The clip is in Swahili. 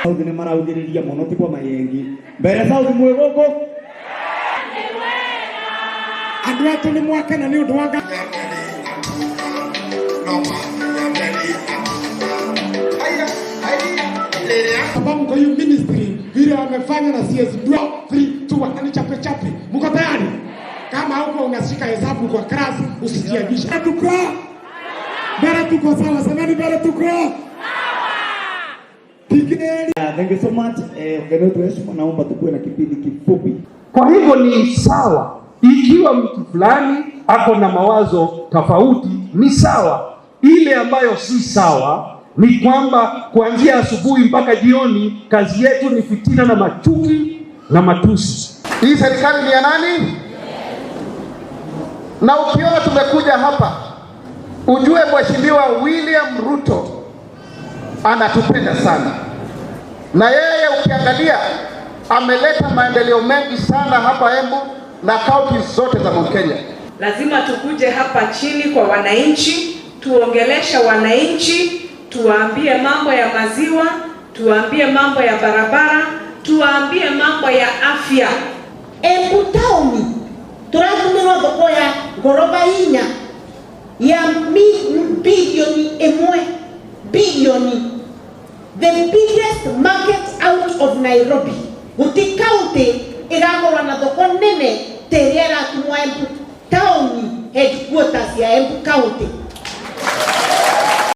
Sauti ni maraudiriria muno ti kwa mayengi mbere sauti mwegoko andu atu ni mwaka na ni undu wanga sababu kwa hiyo ministry vile wamefanya na CS ndio free tu wakani chape chape. Mko tayari? Kama huko unashika hesabu kwa class usijiabishe. Tuko bara tuko sawa, semeni bara tuko sawa. Thank you so much. Naomba tukue na kipindi kifupi. Kwa hivyo ni sawa ikiwa mtu fulani ako na mawazo tofauti, ni sawa. Ile ambayo si sawa ni kwamba kuanzia asubuhi mpaka jioni kazi yetu ni fitina na machuki na matusi. Hii serikali ni ya nani? Na ukiona tumekuja hapa ujue Mheshimiwa William Ruto anatupenda sana, na yeye ukiangalia ameleta maendeleo mengi sana hapa Embu na kaunti zote za Kenya. Lazima tukuje hapa chini kwa wananchi, tuongelesha wananchi, tuwaambie mambo ya maziwa, tuwaambie mambo ya barabara, tuwaambie mambo ya afya. Embu tauni turatumira thoko ya goroba inya ya bilioni, the biggest market out of Nairobi. Guti county igagorwa na thoko nene teriera kumwa Embu tauni headquarters ya Embu County.